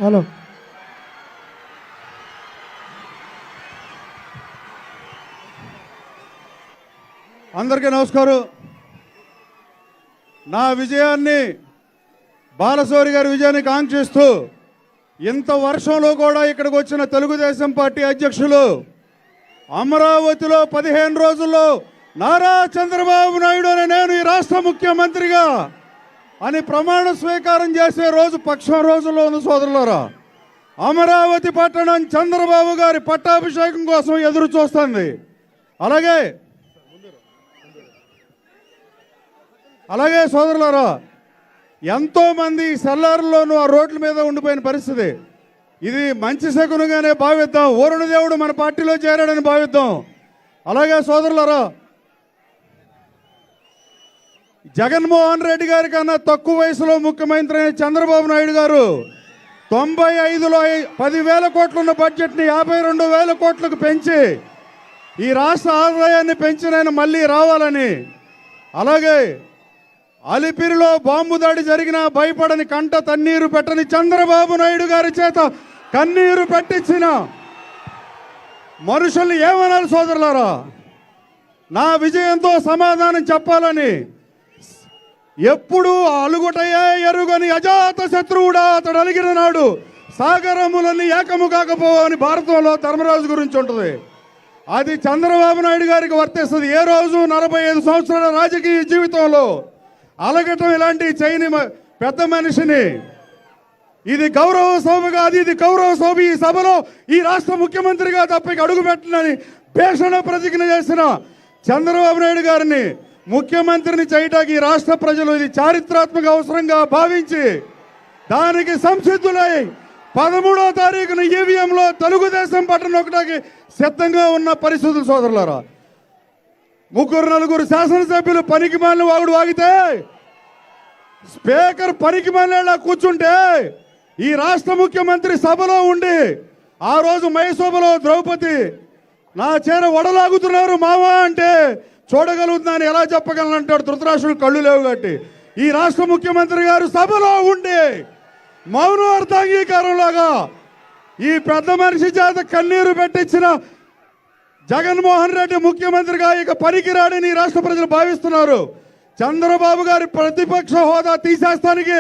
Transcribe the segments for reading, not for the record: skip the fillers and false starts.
Hello అందరికీ నమస్కారం. నా విజయాన్ని బాలశౌరి గారి విజయాన్ని కాంక్షిస్తూ ఇంత వర్షంలో కూడా ఇక్కడికి వచ్చిన తెలుగుదేశం పార్టీ అధ్యక్షులు అమరావతిలో 15 రోజుల్లో నారా చంద్రబాబు నాయుడు అనే నేను ఈ రాష్ట్ర ముఖ్యమంత్రిగా అని ప్రమాణ స్వీకారం చేసే రోజు పక్షం రోజుల్లో ఉంది సోదరులారా. అమరావతి పట్టణం చంద్రబాబు గారి పట్టాభిషేకం కోసం ఎదురు చూస్తుంది. అలాగే సోదరులారా, ఎంతోమంది సెల్లార్లోనూ ఆ రోడ్ల మీద ఉండిపోయిన పరిస్థితి. ఇది మంచి శకునంగానే భావిద్దాం. వరుణ దేవుడు మన పార్టీలో చేరాడని భావిద్దాం. అలాగే సోదరులారా, జగన్మోహన్ రెడ్డి గారి కన్నా తక్కువ వయసులో ముఖ్యమంత్రి అయిన చంద్రబాబు నాయుడు గారు 95లో 10,000 కోట్లున్న బడ్జెట్ని 52,000 కోట్లకు పెంచి ఈ రాష్ట్ర ఆదాయాన్ని పెంచిన ఆయన మళ్ళీ రావాలని, అలాగే అలిపిరిలో బాంబు దాడి జరిగినా భయపడని కంట తన్నీరు పెట్టని చంద్రబాబు నాయుడు గారి చేత కన్నీరు పెట్టించిన మనుషుల్ని ఏమనాలి సోదరులారా? నా విజయంతో సమాధానం చెప్పాలని ఎప్పుడు అలుగుటయే ఎరుగని అజాత శత్రువుడా అతడు అలిగిన నాడు సాగరములన్నీ ఏకము కాకపోవని భారతంలో ధర్మరాజు గురించి ఉంటుంది. అది చంద్రబాబు నాయుడు గారికి వర్తిస్తుంది. ఏ రోజు 45 సంవత్సరాల రాజకీయ జీవితంలో అలగటం ఇలాంటి చేయని పెద్ద మనిషిని ఇది గౌరవ సభ కాదు, ఇది కౌరవ సభ. ఈ సభలో ఈ రాష్ట్ర ముఖ్యమంత్రిగా తప్పకి అడుగు పెట్టనని భీషణ ప్రతిజ్ఞ చేసిన చంద్రబాబు నాయుడు గారిని ముఖ్యమంత్రిని చేయటానికి ఈ రాష్ట్ర ప్రజలు ఇది చారిత్రాత్మక అవసరంగా భావించి దానికి సంసిద్ధులై 13వ తారీఖున ఈవీఎంలో తెలుగుదేశం బటన్ నొక్కడానికి సిద్ధంగా ఉన్న పరిస్థితులు సోదరులారా. 3-4 శాసనసభ్యులు పనికి మాలిన వాగుడు వాగితే, స్పీకర్ పనికి మాలిన కూర్చుంటే ఈ రాష్ట్ర ముఖ్యమంత్రి సభలో ఉండి ఆ రోజు మయసభలో ద్రౌపది నా చేర వడలాగుతున్నారు మావా అంటే చూడగలుగుతున్నాను ఎలా చెప్పగలను అంటాడు. ధృతరాష్ట్రుడు కళ్ళు లేవు కాబట్టి ఈ రాష్ట్ర ముఖ్యమంత్రి గారు సభలో ఉండి మౌన అర్థాంగీకారంలాగా ఈ పెద్ద మనిషి చేత కన్నీరు పెట్టించిన జగన్మోహన్ రెడ్డి ముఖ్యమంత్రిగా ఇక పనికిరాడని రాష్ట్ర ప్రజలు భావిస్తున్నారు. చంద్రబాబు గారి ప్రతిపక్ష హోదా తీసేస్తానికి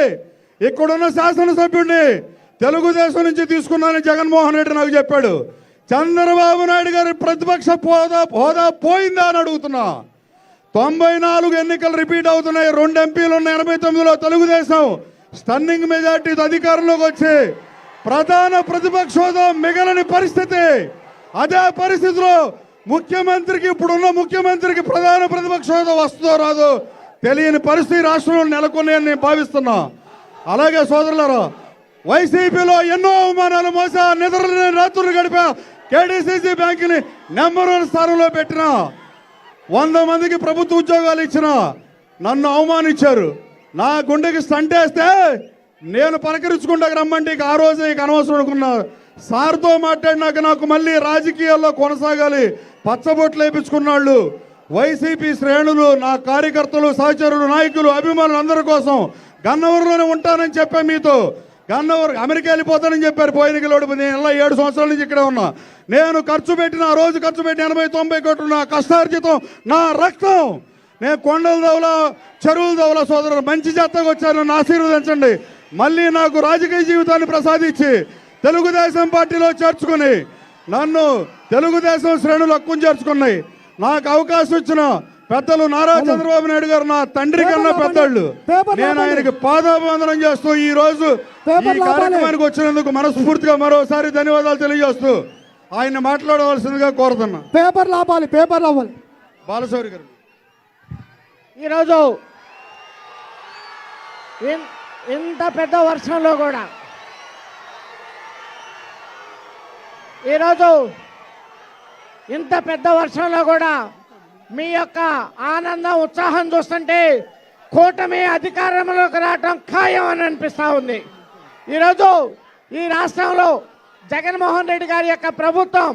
ఇక్కడున్న శాసనసభ్యుడిని తెలుగుదేశం నుంచి తీసుకున్నానని జగన్మోహన్ రెడ్డి నాకు చెప్పాడు. చంద్రబాబు నాయుడు గారి ప్రతిపక్ష హోదా పోయిందా అని అడుగుతున్నా. 94 ఎన్నికలు రిపీట్ అవుతున్నాయి. 2 ఎంపీలు ఉన్న 89లో తెలుగుదేశం స్టన్నింగ్ మెజార్టీ అధికారంలోకి వచ్చి ప్రధాన ప్రతిపక్ష హోదా మిగలని పరిస్థితి. అదే పరిస్థితిలో ముఖ్యమంత్రికి, ఇప్పుడున్న ముఖ్యమంత్రికి ప్రధాన ప్రతిపక్ష హోదా వస్తుందో రాదో తెలియని పరిస్థితి రాష్ట్రంలో నెలకొన్నాయని నేను భావిస్తున్నా. అలాగే సోదరులారా, వైసీపీలో ఎన్నో అవమానాలు మోసా, నిద్రలేని రాత్రులు గడిపా, కేడీసీసీ బ్యాంకుని నెంబర్ 1 స్థానంలో పెట్టిన, 100 మందికి ప్రభుత్వ ఉద్యోగాలు ఇచ్చిన నన్ను అవమానించారు. నా గుండెకి స్టంట్ వేస్తే నేను పలకరించుకుంటాక రమ్మంటే ఇక ఆ రోజే ఇక అనవసరం అనుకున్నా. సార్తో మాట్లాడినాక నాకు మళ్ళీ రాజకీయాల్లో కొనసాగాలి, పచ్చబొట్లు వేయించుకున్నాళ్ళు వైసీపీ శ్రేణులు, నా కార్యకర్తలు, సహచరులు, నాయకులు, అభిమానులు అందరి కోసం గన్నవరంలోనే ఉంటానని చెప్పా. మీతో గన్నవరం అమెరికా వెళ్ళిపోతానని చెప్పారు. పోయిన కిలోడు నేను ఇలా 7 సంవత్సరాల నుంచి ఇక్కడే ఉన్నా. నేను ఖర్చు పెట్టిన ఆ రోజు ఖర్చు పెట్టి 80-90 కోట్లు నా కష్టార్జితం, నా రక్తం. నేను కొండల దవల, చెరువుల దవల సోదరులు మంచి జాతకు వచ్చాను. నన్ను ఆశీర్వదించండి. మళ్ళీ నాకు రాజకీయ జీవితాన్ని ప్రసాదించి తెలుగుదేశం పార్టీలో చేర్చుకుని నన్ను తెలుగుదేశం శ్రేణులు హక్కును చేర్చుకున్నాయి. నాకు అవకాశం ఇచ్చిన పెద్దలు నారా చంద్రబాబు నాయుడు గారు నా తండ్రి కన్నా పెద్దళ్ళు. నేను ఆయనకి పాదాభివందనం చేస్తూ ఈ రోజు ఈ కార్యక్రమానికి వచ్చినందుకు మనస్ఫూర్తిగా మరోసారి ధన్యవాదాలు తెలియజేస్తూ ఆయన మాట్లాడవలసిందిగా కోరుతున్నా. పేపర్లు ఆపాలి. బాలశౌరి గారు, ఈరోజు ఇంత పెద్ద వర్షంలో కూడా మీ యొక్క ఆనందం, ఉత్సాహం చూస్తుంటే కూటమి అధికారంలోకి రావటం ఖాయం అని అనిపిస్తూ ఉంది. ఈరోజు ఈ రాష్ట్రంలో జగన్మోహన్ రెడ్డి గారి యొక్క ప్రభుత్వం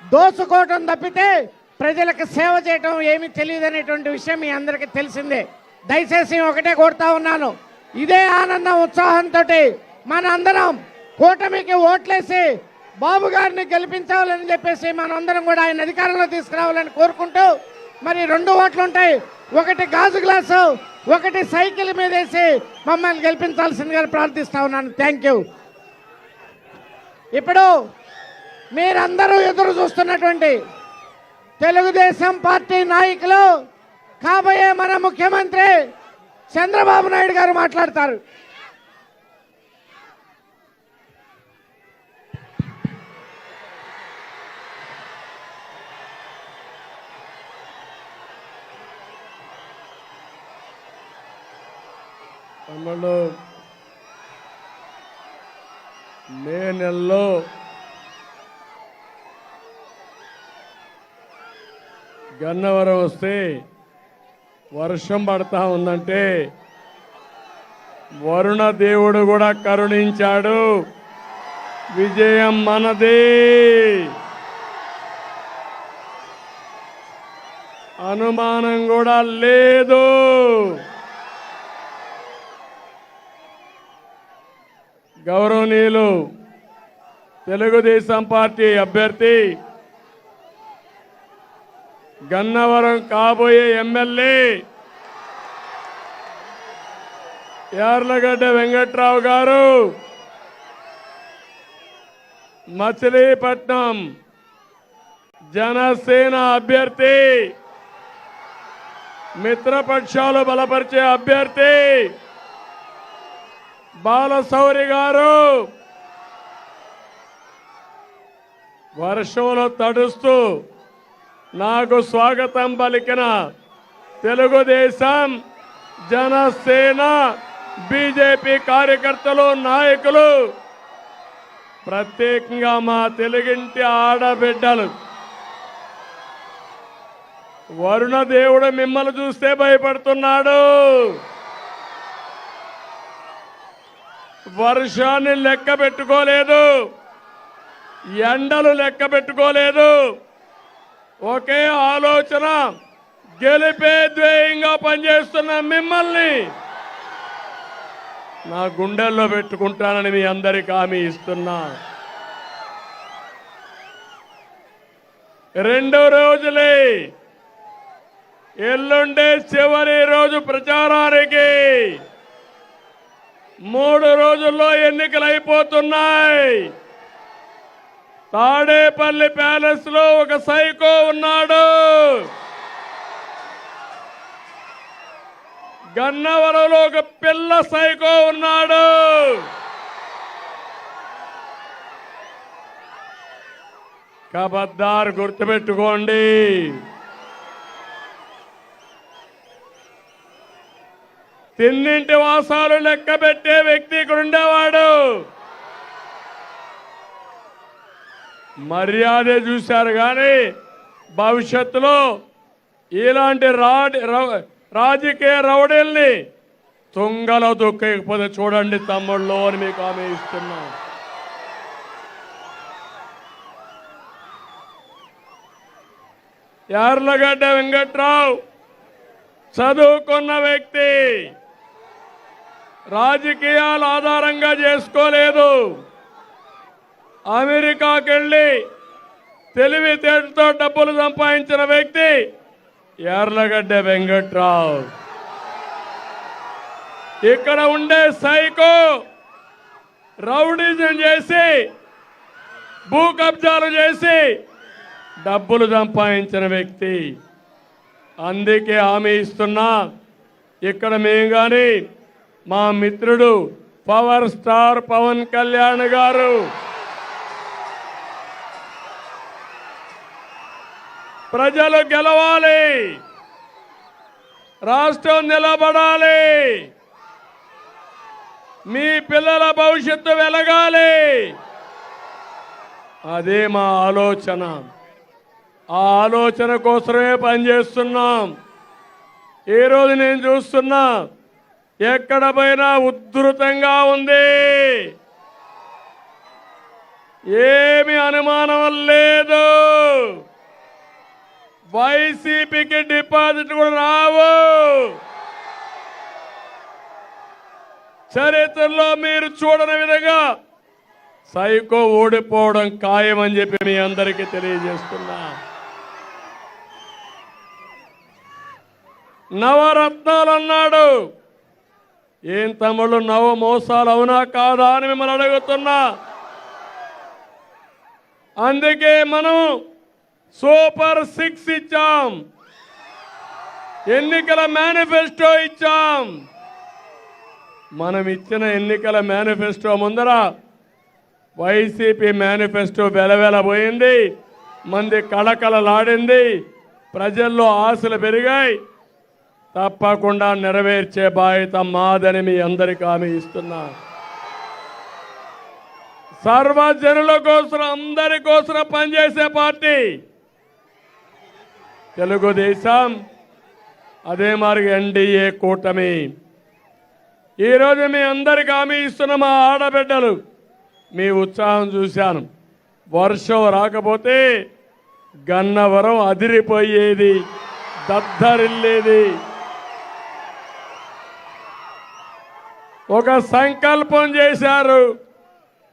దోచుకోవటం తప్పితే ప్రజలకు సేవ చేయటం ఏమీ తెలియదనేటువంటి విషయం మీ అందరికీ తెలిసిందే. దయచేసి ఒకటే కోరుతా ఉన్నాను, ఇదే ఆనందం, ఉత్సాహంతో మన అందరం కూటమికి ఓట్లేసి బాబు గారిని గెలిపించాలని చెప్పేసి మనందరం కూడా ఆయన అధికారంలో తీసుకురావాలని కోరుకుంటూ, మరి 2 ఓట్లు ఉంటాయి, ఒకటి గాజు గ్లాసు, ఒకటి సైకిల్ మీద వేసి మమ్మల్ని గెలిపించాల్సిందిగా ప్రార్థిస్తా ఉన్నాను. Thank you. ఇప్పుడు మీరందరూ ఎదురు చూస్తున్నటువంటి తెలుగుదేశం పార్టీ నాయకులు, కాబోయే మన ముఖ్యమంత్రి చంద్రబాబు నాయుడు గారు మాట్లాడతారు. తమ్ముళ్ళు, మే నెలలో గన్నవరం వస్తే వర్షం పడతా ఉందంటే వరుణ దేవుడు కూడా కరుణించాడు. విజయం మనదే. అనుమానం కూడా లేదు. గౌరవనీయులు తెలుగుదేశం పార్టీ అభ్యర్థి, గన్నవరం కాబోయే ఎమ్మెల్యే యార్లగడ్డ వెంకట్రావు గారు మచిలీపట్నం జనసేన అభ్యర్థి, మిత్రపక్షాలు బలపరిచే అభ్యర్థి బాలశౌరి గారు వర్షంలో తడుస్తూ నాకు స్వాగతం పలికిన తెలుగుదేశం, జనసేన, బీజేపీ కార్యకర్తలు, నాయకులు, ప్రత్యేకంగా మా తెలుగింటి ఆడబిడ్డలు, వరుణ దేవుడు మిమ్మల్ని చూస్తే భయపడుతున్నాడు. వర్షాన్ని లెక్క పెట్టుకోలేదు, ఎండలు లెక్క పెట్టుకోలేదు. ఒకే ఆలోచన, గెలిపే ధ్యేయంగా పనిచేస్తున్న మిమ్మల్ని నా గుండెల్లో పెట్టుకుంటానని మీ అందరికీ హామీ ఇస్తున్నా. 2 రోజులే, ఎల్లుండే చివరి రోజు ప్రచారానికి. 3 రోజుల్లో ఎన్నికలు అయిపోతున్నాయి. తాడేపల్లి ప్యాలెస్ లో ఒక సైకో ఉన్నాడు. గన్నవరంలో ఒక పిల్ల సైకో ఉన్నాడు. ఖబర్దార్, గుర్తుపెట్టుకోండి. తిన్నింటి వాసాలు లెక్క పెట్టే వ్యక్తి ఇక్కడ ఉండేవాడు. మర్యాద చూశారు కానీ భవిష్యత్తులో ఇలాంటి రాజకీయ రౌడీల్ని తుంగలో దొక్కకపోతే చూడండి తమ్ముళ్ళు అని మీకు హామీ ఇస్తున్నా. యార్లగడ్డ వెంకట్రావు చదువుకున్న వ్యక్తి, రాజకీయాలు ఆధారంగా చేసుకోలేదు. అమెరికాకి వెళ్ళి తెలివితేటతో డబ్బులు సంపాదించిన వ్యక్తి యార్లగడ్డ వెంకట్రావు. ఇక్కడ ఉండే సైకో రౌడీజం చేసి, భూ కబ్జాలు చేసి డబ్బులు సంపాదించిన వ్యక్తి. అందుకే హామీ ఇస్తున్నా, ఇక్కడ మేము కానీ మా మిత్రుడు పవర్ స్టార్ పవన్ కళ్యాణ్ గారు ప్రజలు గెలవాలి, రాష్ట్రం నిలబడాలి, మీ పిల్లల భవిష్యత్తు వెలగాలి. అదే మా ఆలోచన. ఆ ఆలోచన కోసమే పనిచేస్తున్నాం. ఈరోజు నేను చూస్తున్నా, ఎక్కడ పోయినా ఉధృతంగా ఉంది. ఏమి అనుమానం లేదు. వైసీపీకి డిపాజిట్ కూడా రావు. చరిత్రలో మీరు చూడని విధంగా సైకో ఓడిపోవడం ఖాయమని చెప్పి మీ అందరికీ తెలియజేస్తున్నా. నవరత్నాలు అన్నాడు. ఏం తమ్ముళ్ళు నవ మోసాలు అవునా కాదా అని మిమ్మల్ని అడుగుతున్నా. అందుకే మనం సూపర్ 6 ఇచ్చాం, ఎన్నికల మేనిఫెస్టో ఇచ్చాం. మనం ఇచ్చిన ఎన్నికల మేనిఫెస్టో ముందర వైసీపీ మేనిఫెస్టో వెలవెలబోయింది, మంది కళకళలాడింది, ప్రజల్లో ఆశలు పెరిగాయి. తప్పకుండా నెరవేర్చే బాధ్యత మాదని మీ అందరికీ హామీ ఇస్తున్నా. సర్వజనుల కోసం, అందరి కోసం పనిచేసే పార్టీ తెలుగుదేశం. అదే మరి ఎన్డీఏ కూటమి. ఈరోజు మీ అందరికీ హామీ ఇస్తున్న మా ఆడబిడ్డలు, మీ ఉత్సాహం చూశాను. వర్షం రాకపోతే గన్నవరం అదిరిపోయేది, దద్దరిల్లేది. ఒక సంకల్పం చేశారు,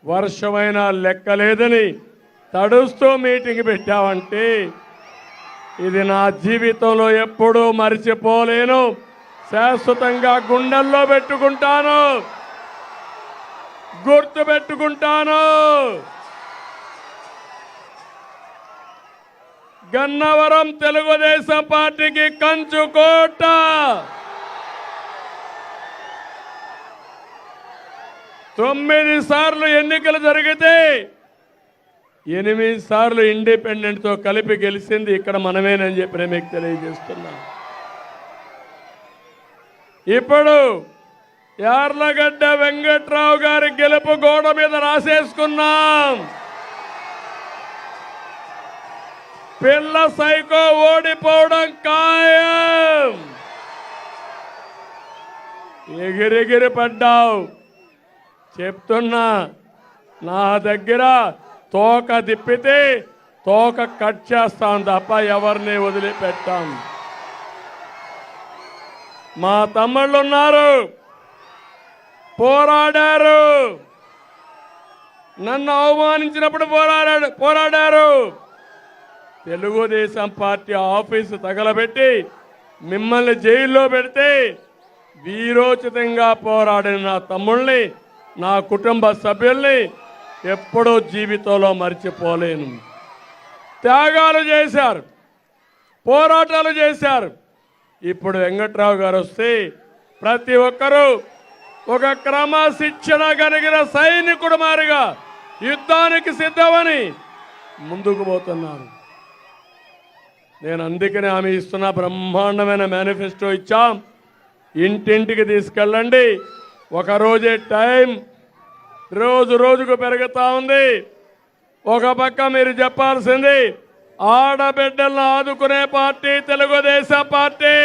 వర్షమైనా లెక్కలేదని తడుస్తూ మీటింగ్ పెట్టామంటే ఇది నా జీవితంలో ఎప్పుడూ మర్చిపోలేను, శాశ్వతంగా గుండెల్లో పెట్టుకుంటాను, గుర్తు పెట్టుకుంటాను. గన్నవరం తెలుగుదేశం పార్టీకి కంచుకోట. తొమ్మిది సార్లు ఎన్నికలు జరిగితే 8 సార్లు ఇండిపెండెంట్తో కలిపి గెలిచింది ఇక్కడ మనమేనని చెప్పి నేను మీకు తెలియజేస్తున్నా. ఇప్పుడు యార్లగడ్డ వెంకట్రావు గారి గెలుపు గోడ మీద రాసేసుకున్నాం. పిల్ల సైకో ఓడిపోవడం ఖాయం. ఎగిరెగిరి పడ్డావు. చెప్తున్నా, నా దగ్గర తోక తిప్పితే తోక కట్ చేస్తాం తప్ప ఎవరిని వదిలిపెట్టాం. మా తమ్ముళ్ళు ఉన్నారు, పోరాడారు, నన్ను అవమానించినప్పుడు పోరాడారు. తెలుగుదేశం పార్టీ ఆఫీసు తగలబెట్టి మిమ్మల్ని జైల్లో పెడితే వీరోచితంగా పోరాడిన నా తమ్ముళ్ళని, నా కుటుంబ సభ్యుల్ని ఎప్పుడూ జీవితంలో మర్చిపోలేను. త్యాగాలు చేశారు, పోరాటాలు చేశారు. ఇప్పుడు వెంకట్రావు గారు వస్తే ప్రతి ఒక్కరూ ఒక క్రమశిక్షణ కలిగిన సైనికుడు మారిగా యుద్ధానికి సిద్ధమని ముందుకు పోతున్నారు. నేను అందుకనే హామీ ఇస్తున్నా, బ్రహ్మాండమైన మేనిఫెస్టో ఇచ్చాం. ఇంటింటికి తీసుకెళ్ళండి. ఒక రోజే టైం, రోజు రోజుకు పెరుగుతూ ఉంది. ఒక పక్క మీరు చెప్పాల్సింది, ఆడబిడ్డలను ఆదుకునే పార్టీ తెలుగుదేశం పార్టీ.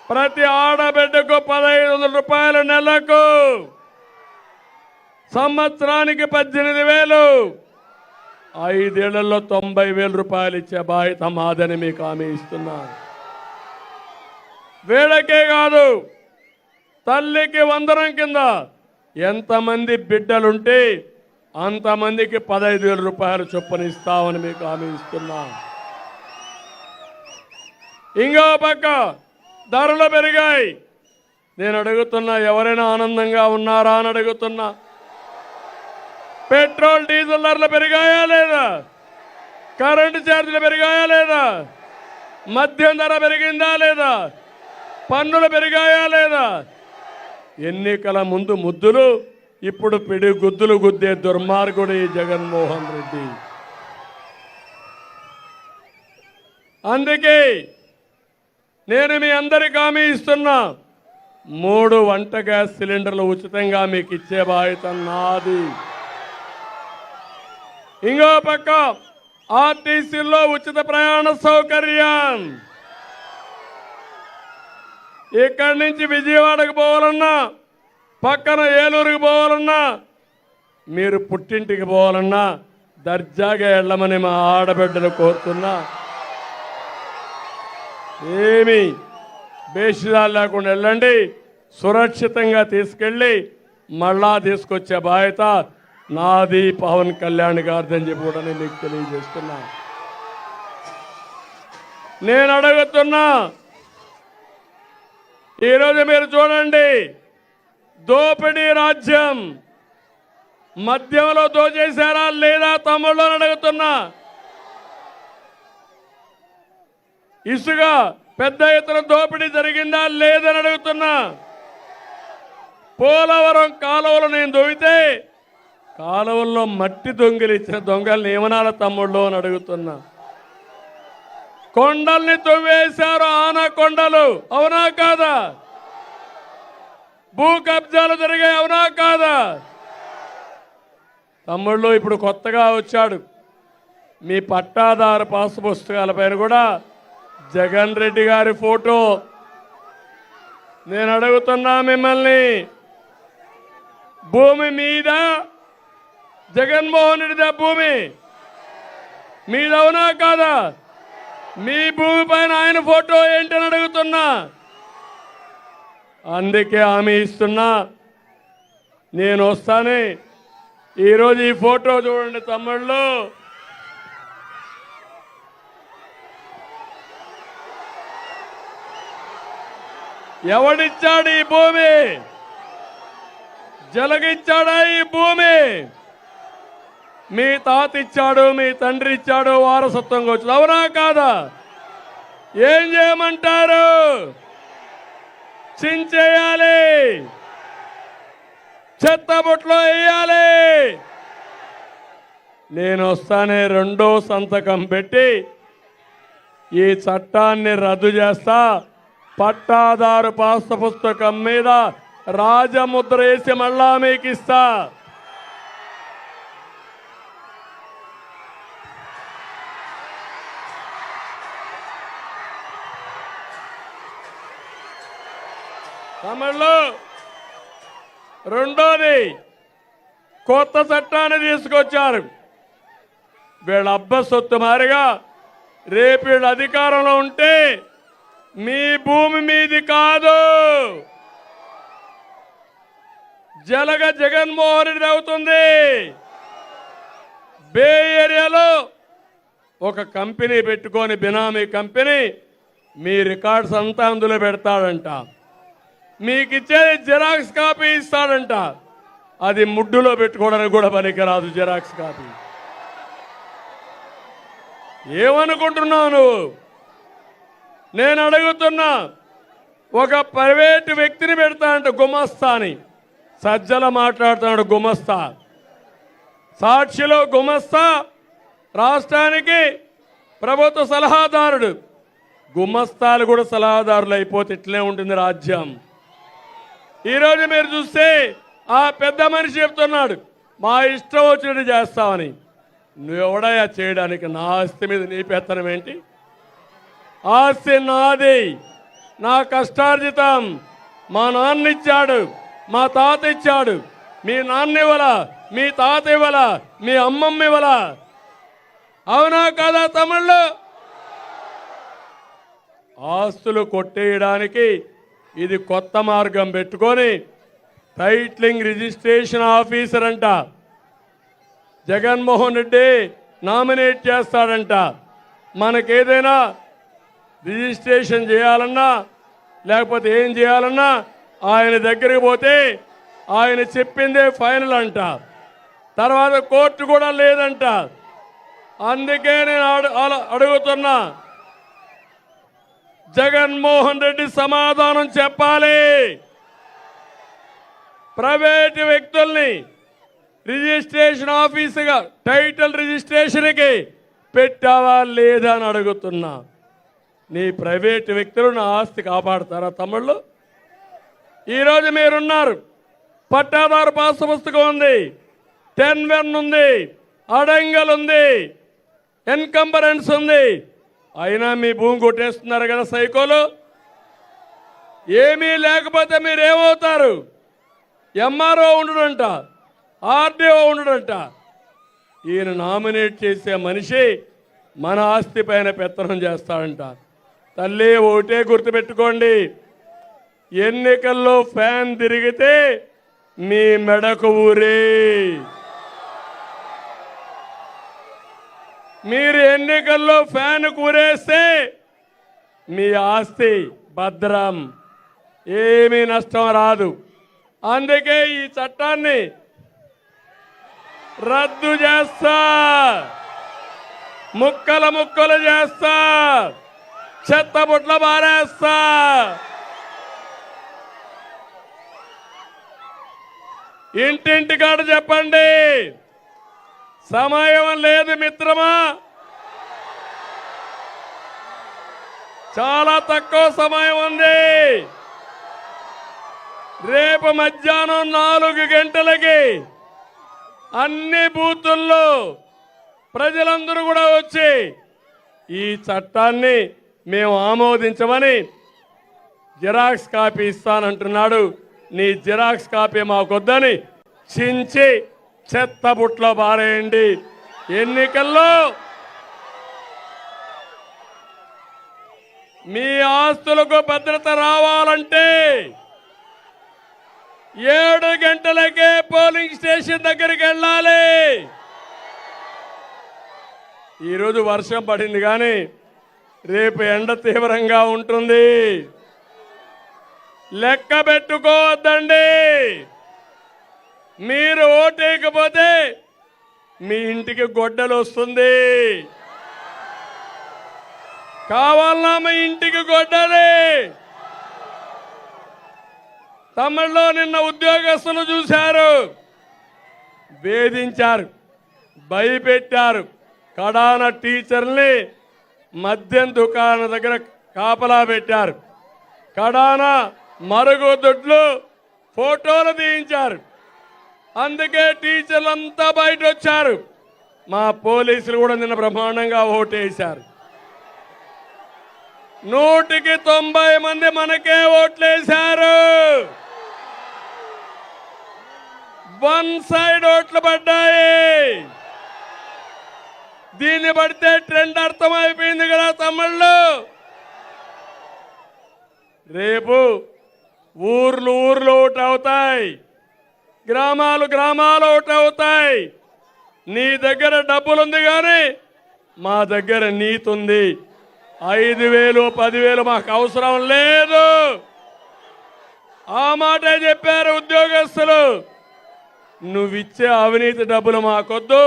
ప్రతి ఆడబిడ్డకు 1500 రూపాయలు నెలకు, సంవత్సరానికి 18,000, 5 ఏళ్లలో 90,000 రూపాయలు ఇచ్చే బాధ్యత మాదని మీకు హామీ ఇస్తున్నారు. వీళ్ళకే కాదు, తల్లికి వందనం కింద ఎంతమంది బిడ్డలుంటే అంతమందికి 15,000 రూపాయలు చొప్పున ఇస్తామని మీకు హామీ ఇస్తున్నా. ఇంకో పక్క ధరలు పెరిగాయి. నేను అడుగుతున్నా, ఎవరైనా ఆనందంగా ఉన్నారా అని అడుగుతున్నా. పెట్రోల్ డీజిల్ ధరలు పెరిగాయా లేదా? కరెంటు ఛార్జీలు పెరిగాయా లేదా? మద్యం ధర పెరిగిందా లేదా? పన్నులు పెరిగాయా లేదా? ఎన్నికల ముందు ముద్దులు, ఇప్పుడు పిడి గుద్దులు గుద్దే దుర్మార్గుడు ఈ జగన్మోహన్ రెడ్డి. అందుకే నేను మీ అందరికీ హామీ ఇస్తున్నా, 3 వంట గ్యాస్ సిలిండర్లు ఉచితంగా మీకు ఇచ్చే బాధ్యత నాది. ఇంకో పక్క ఆర్టీసీలో ఉచిత ప్రయాణ సౌకర్యం. ఇక్కడి నుంచి విజయవాడకు పోవాలన్నా, పక్కన ఏలూరుకు పోవాలన్నా, మీరు పుట్టింటికి పోవాలన్నా దర్జాగా వెళ్ళమని మా ఆడబిడ్డలు కోరుతున్నా. ఏమి బేషిదాలు లేకుండా వెళ్ళండి, సురక్షితంగా తీసుకెళ్ళి మళ్ళా తీసుకొచ్చే బాధ్యత నాది, పవన్ కళ్యాణ్ గారిది అని చెప్పి కూడా నేను మీకు తెలియజేస్తున్నా. నేను అడుగుతున్నా, ఈరోజు మీరు చూడండి, దోపిడీ రాజ్యం మద్యంలో దోచేశారా లేదా తమ్ముళ్ళు అని అడుగుతున్నా. ఇసుక పెద్ద ఎత్తున దోపిడీ జరిగిందా లేదని అడుగుతున్నా. పోలవరం కాలువలు నేను దొవితే కాలువల్లో మట్టి దొంగిలిచ్చిన దొంగల్ని ఏమనాల తమ్ముళ్ళు అని అడుగుతున్నా. కొండల్ని తవ్వేశారు, ఆనకొండలు, అవునా కాదా? భూ కబ్జాలు జరిగాయి, అవునా కాదా? తమ్ముళ్ళు ఇప్పుడు కొత్తగా వచ్చాడు, మీ పట్టాదారు పాస్ పుస్తకాల పైన కూడా జగన్ రెడ్డి గారి ఫోటో. నేను అడుగుతున్నా మిమ్మల్ని, భూమి మీద జగన్మోహన్ రెడ్డిదా? భూమి మీదవునా కాదా? మీ భూమి పైన ఆయన ఫోటో ఏంటని అడుగుతున్నా. అందుకే హామీ ఇస్తున్నా, నేను వస్తానే. ఈరోజు ఈ ఫోటో చూడండి తమ్ముళ్ళు, ఎవడిచ్చాడు ఈ భూమి? జలగిచ్చాడా ఈ భూమి? మీ తాత ఇచ్చాడు, మీ తండ్రి ఇచ్చాడు, వారసత్వంగా వచ్చింది, అవునా కాదా? ఏం చేయమంటారు? చించేయాలి, చెత్తబుట్లో వేయాలి. నేను వస్తానే రెండో సంతకం పెట్టి ఈ చట్టాన్ని రద్దు చేస్తా. పట్టాదారు పాస్ పుస్తకం మీద రాజముద్ర వేసి మళ్ళా మీకు ఇస్తా. తమిళలో రెండోది, కొత్త చట్టాన్ని తీసుకొచ్చారు. వీళ్ళ అబ్బ సొత్తు మారిగా రేపు వీళ్ళు అధికారంలో ఉంటే మీ భూమి మీది కాదు, జగన్మోహన్ రెడ్డి అవుతుంది. బే ఏరియాలో ఒక కంపెనీ పెట్టుకొని, బినామీ కంపెనీ, మీ రికార్డ్స్ అంతా అందులో పెడతాడంట. మీకు ఇచ్చేది జిరాక్స్ కాపీ ఇస్తాడంట. అది ముడ్డులో పెట్టుకోవడానికి కూడా పనికిరాదు జిరాక్స్ కాపీ. ఏమనుకుంటున్నావు నువ్వు? నేను అడుగుతున్నా, ఒక ప్రైవేటు వ్యక్తిని పెడతానంట గుమస్తా అని. సజ్జల మాట్లాడుతున్నాడు గుమస్తా. సాక్షిలో గుమస్తా, రాష్ట్రానికి ప్రభుత్వ సలహాదారుడు. గుమస్తాలు కూడా సలహాదారులు అయిపోతే ఇట్లే ఉంటుంది రాజ్యం. ఈరోజు మీరు చూస్తే ఆ పెద్ద మనిషి చెప్తున్నాడు, మా ఇష్టం వచ్చినట్టు చేస్తామని. నువ్వెవడయా చేయడానికి? నా ఆస్తి మీద నీ పెత్తనం ఏంటి? ఆస్తి నాది, నా కష్టార్జితం. మా నాన్న ఇచ్చాడు, మా తాత ఇచ్చాడు. మీ నాన్న ఇవ్వలా, మీ తాత ఇవ్వలా, మీ అమ్మమ్మ ఇవ్వలా, అవునా కాదా తమ్ముళ్ళు? ఆస్తులు కొట్టేయడానికి ఇది కొత్త మార్గం పెట్టుకొని టైటిలింగ్ రిజిస్ట్రేషన్ ఆఫీసర్ అంట జగన్మోహన్ రెడ్డి నామినేట్ చేస్తాడంట. మనకేదైనా రిజిస్ట్రేషన్ చేయాలన్నా లేకపోతే ఏం చేయాలన్నా ఆయన దగ్గరికి పోతే ఆయన చెప్పిందే ఫైనల్ అంట. తర్వాత కోర్టు కూడా లేదంట. అందుకే నేను అడుగుతున్నా, జగన్మోహన్ రెడ్డి సమాధానం చెప్పాలి. ప్రైవేటు వ్యక్తుల్ని రిజిస్ట్రేషన్ ఆఫీసుగా టైటిల్ రిజిస్ట్రేషన్కి పెట్టావా లేదా అని అడుగుతున్నా. నీ ప్రైవేటు వ్యక్తులు నా ఆస్తి కాపాడతారా తమ్ముళ్ళు? ఈరోజు మీరున్నారు, పట్టాదారు పాస్ పుస్తకం ఉంది, 10-1 ఉంది, అడంగల్ ఉంది, ఎన్కంబరెన్స్ ఉంది. అయినా మీ భూమి కొట్టేస్తున్నారు కదా సైకోలు. ఏమీ లేకపోతే మీరేమవుతారు? MRO ఉండడంట, RDO ఉండడంట. ఈయన నామినేట్ చేసే మనిషి మన ఆస్తి పైన పెత్తనం చేస్తాడంట. తల్లి ఒకటే గుర్తుపెట్టుకోండి, ఎన్నికల్లో ఫ్యాన్ తిరిగితే మీ మెడకు ఊరి. మీరు ఎన్నికల్లో ఫ్యాన్ కూరేస్తే మీ ఆస్తి భద్రం, ఏమీ నష్టం రాదు. అందుకే ఈ చట్టాన్ని రద్దు చేస్తా, ముక్కలు ముక్కలు చేస్తా, చెత్త బుట్ల మారేస్తా. ఇంటింటికాడ చెప్పండి, సమయం లేదు మిత్రమా, చాలా తక్కువ సమయం ఉంది. రేపు మధ్యాహ్నం 4 గంటలకి అన్ని బూతుల్లో ప్రజలందరూ కూడా వచ్చి ఈ చట్టాన్ని మేము ఆమోదించమని జిరాక్స్ కాపీ ఇస్తానంటున్నాడు. నీ జిరాక్స్ కాపీ మాకొద్దని చించి చెత్త బుట్లో పారేయండి. ఎన్నికల్లో మీ ఆస్తులకు భద్రత రావాలంటే 7 గంటలకే పోలింగ్ స్టేషన్ దగ్గరికి వెళ్ళాలి. ఈరోజు వర్షం పడింది కానీ రేపు ఎండ తీవ్రంగా ఉంటుంది. లెక్క పెట్టుకోవద్దండి. మీరు ఓటేయకపోతే మీ ఇంటికి గొడ్డలు వస్తుంది. కావాలన్నా మీ ఇంటికి గొడ్డలి. తమిళలో నిన్న ఉద్యోగస్తులు చూశారు, వేధించారు, భయపెట్టారు. కడాన టీచర్ని మద్యం దుకాణం దగ్గర కాపలా పెట్టారు. కడాన మరుగుదొడ్లు ఫోటోలు తీయించారు. అందుకే టీచర్లంతా బయట వచ్చారు. మా పోలీసులు కూడా నిన్న బ్రహ్మాండంగా ఓటేశారు. 100కి 90 మంది మనకే ఓట్లేశారు. 1 సైడ్ ఓట్లు పడ్డాయి. దీన్ని పడితే ట్రెండ్ అర్థమైపోయింది కదా తమిళ్లో. రేపు ఊర్లు ఓటు అవుతాయి, గ్రామాలు ఓటు అవుతాయి. నీ దగ్గర డబ్బులుంది కానీ మా దగ్గర నీతి ఉంది. 5,000 10,000 మాకు అవసరం లేదు. ఆ మాటే చెప్పారు ఉద్యోగస్తులు. నువ్విచ్చే అవినీతి డబ్బులు మాకొద్దు,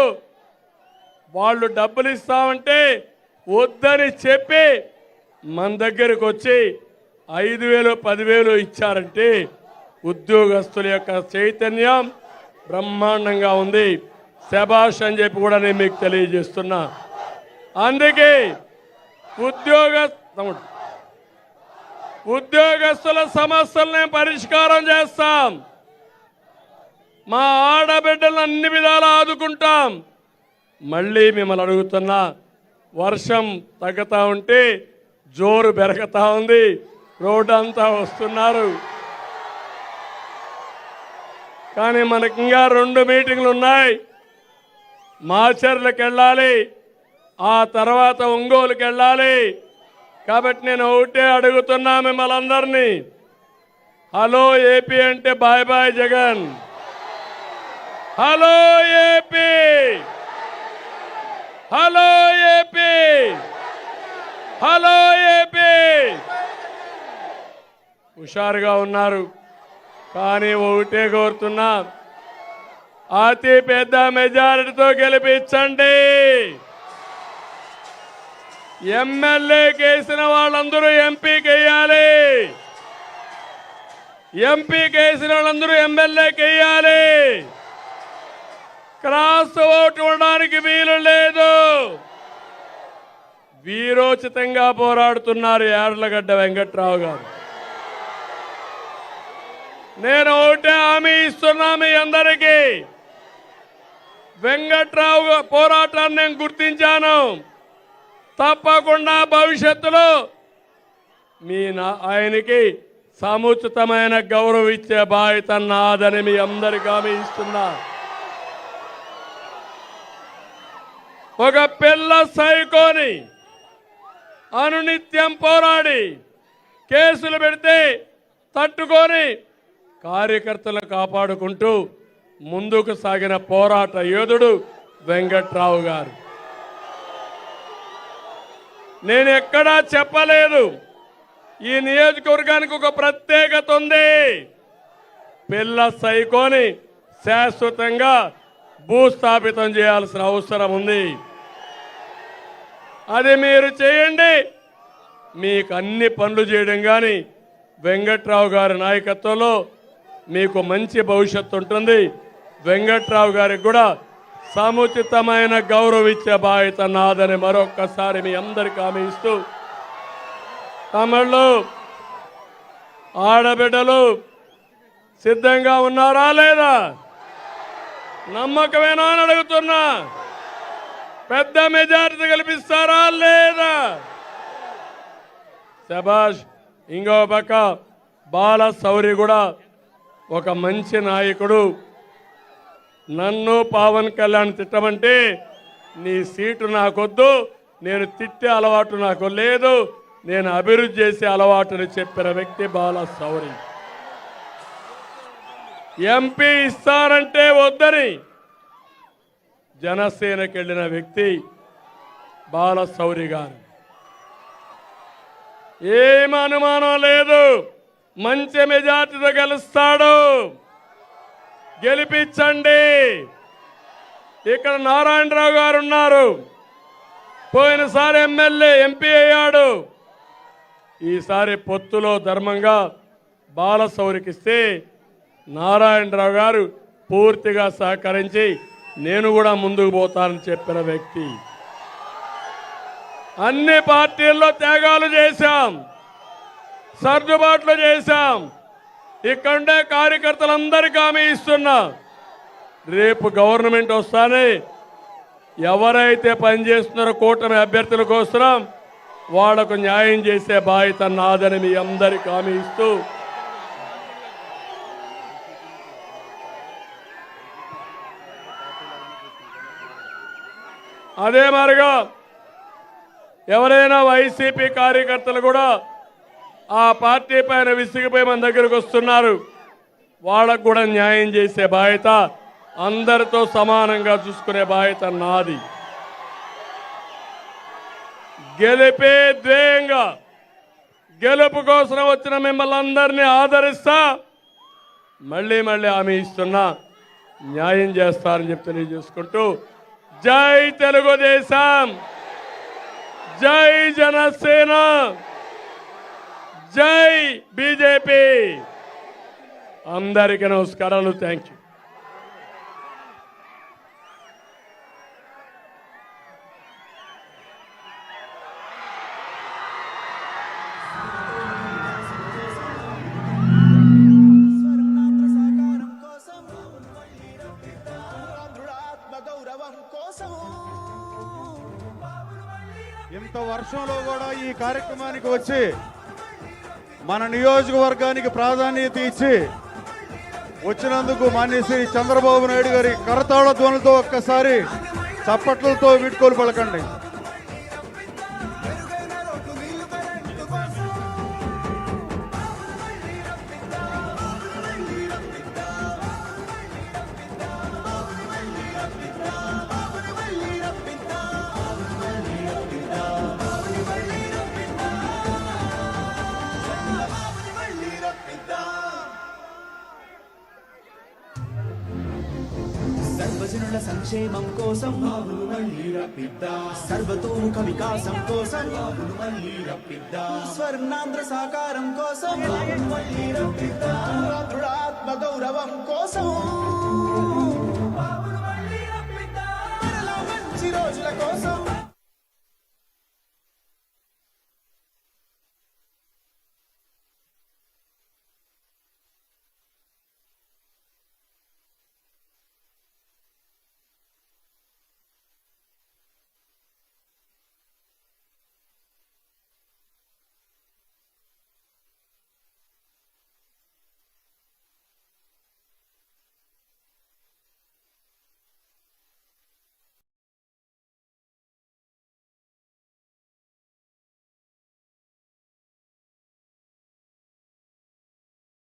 వాళ్ళు డబ్బులు ఇస్తామంటే వద్దని చెప్పి మన దగ్గరకు వచ్చి 5,000 10,000 ఇచ్చారంటే ఉద్యోగస్తుల యొక్క చైతన్యం బ్రహ్మాండంగా ఉంది. శభాష్ అని చెప్పి కూడా నేను మీకు తెలియజేస్తున్నా. అందుకే ఉద్యోగస్తుల సమస్యల్ని పరిష్కారం చేస్తాం. మా ఆడబిడ్డలను అన్ని విధాలా ఆదుకుంటాం. మళ్ళీ మిమ్మల్ని అడుగుతున్నా, వర్షం తగ్గుతా ఉంటే జోరు పెరుగుతా ఉంది, రోడ్డు అంతా వస్తున్నారు. కానీ మనకి ఇంకా 2 మీటింగ్లు ఉన్నాయి. మాచర్లకు వెళ్ళాలి, ఆ తర్వాత ఒంగోలుకి వెళ్ళాలి. కాబట్టి నేను ఒకటే అడుగుతున్నా మిమ్మల్ని అందరినీ, హలో ఏపీ అంటే bye bye Jagan. Hello AP, hello AP, hello AP. హుషారుగా ఉన్నారు కానీ ఒకటే కోరుతున్నా, అతి పెద్ద మెజారిటీతో గెలిపించండి. ఎమ్మెల్యేకి వేసిన వాళ్ళందరూ ఎంపీకి వేయాలి, ఎంపీకి వేసిన వాళ్ళందరూ ఎమ్మెల్యేకి వేయాలి. క్రాస్ ఓటు ఉండడానికి వీలు లేదు. వీరోచితంగా పోరాడుతున్నారు యార్లగడ్డ వెంకట్రావు గారు. నేను ఒకటే హామీ ఇస్తున్నా మీ అందరికీ, వెంకట్రావు పోరాటాన్ని నేను గుర్తించాను. తప్పకుండా భవిష్యత్తులో ఆయనకి సముచితమైన గౌరవం ఇచ్చే బాధ్యత నాదని మీ అందరికీ హామీ ఇస్తున్నా. ఒక పిల్ల సైకోని అనునిత్యం పోరాడి కేసులు పెడితే తట్టుకొని కార్యకర్తలను కాపాడుకుంటూ ముందుకు సాగిన పోరాట యోధుడు వెంకట్రావు గారు. నేను ఎక్కడా చెప్పలేదు, ఈ నియోజకవర్గానికి ఒక ప్రత్యేకత ఉంది. పిల్ల సైకోని శాశ్వతంగా భూస్థాపితం చేయాల్సిన అవసరం ఉంది. అది మీరు చేయండి, మీకు అన్ని పనులు చేయడం కానీ వెంకట్రావు గారి నాయకత్వంలో మీకు మంచి భవిష్యత్తు ఉంటుంది. వెంకట్రావు గారికి కూడా సముచితమైన గౌరవం ఇచ్చే బాధ్యత నాదని మరొక్కసారి మీ అందరికీ హామీ ఇస్తూ, తమిళ్ళు ఆడబిడ్డలు సిద్ధంగా ఉన్నారా లేదా? నమ్మకమేనా అని అడుగుతున్నా. పెద్ద మెజారిటీ కల్పిస్తారా లేదా? శభాష్. ఇంకో పక్క బాల శౌరి కూడా ఒక మంచి నాయకుడు. నన్ను పవన్ కళ్యాణ్ తిట్టమంటే నీ సీటు నాకొద్దు, నేను తిట్టే అలవాటు నాకు లేదు, నేను అభివృద్ధి చేసే అలవాటుని చెప్పిన వ్యక్తి బాల శౌరి. ఎంపీ ఇస్తారంటే వద్దని జనసేనకి వెళ్ళిన వ్యక్తి బాల శౌరి గారు. ఏం అనుమానం లేదు, మంచి మెజార్టీతో గెలుస్తాడు. గెలిపించండి. ఇక్కడ నారాయణరావు గారు ఉన్నారు, పోయినసారి ఎమ్మెల్యే ఎంపీ అయ్యాడు. ఈసారి పొత్తులో ధర్మంగా బాలశౌరికి ఇస్తే నారాయణరావు గారు పూర్తిగా సహకరించి నేను కూడా ముందుకు పోతానని చెప్పిన వ్యక్తి. అన్ని పార్టీల్లో త్యాగాలు చేశాం, సర్దుబాట్లు చేశాం. ఇక్కడే కార్యకర్తలందరికీ హామీ ఇస్తున్నా, రేపు గవర్నమెంట్ వస్తానే ఎవరైతే పనిచేస్తున్నారో కూటమి అభ్యర్థుల కోసం వాళ్లకు న్యాయం చేసే బాధ్యత నాదని మీ అందరికీ హామీ ఇస్తూ, అదే మరిగా ఎవరైనా వైసీపీ కార్యకర్తలు కూడా ఆ పార్టీ పైన విసిగిపోయి మన దగ్గరకు వస్తున్నారు, వాళ్ళకు కూడా న్యాయం చేసే బాధ్యత, అందరితో సమానంగా చూసుకునే బాధ్యత నాది. గెలిపే ధ్యేయంగా గెలుపు కోసం వచ్చిన మిమ్మల్ని అందరినీ ఆదరిస్తా, మళ్ళీ హామీ ఇస్తున్నా, న్యాయం చేస్తారని చెప్పి తెలియజేసుకుంటూ, జై తెలుగుదేశం, జై జనసేన, జై బీజేపీ. అందరికీ నమస్కారాలు. Thank you. ఇంత వర్షంలో కూడా ఈ కార్యక్రమానికి వచ్చి మన నియోజకవర్గానికి ప్రాధాన్యత ఇచ్చి వచ్చినందుకు మాన్యశ్రీ చంద్రబాబు నాయుడు గారి కరతాళ ధ్వనులతో ఒక్కసారి చప్పట్లతో వీడ్కోలు పలకండి. సర్వజనుల సంక్షేమం కోసం సర్వతోముఖ వికాసం కోసం స్వర్ణాంధ్ర సాకారం కోసం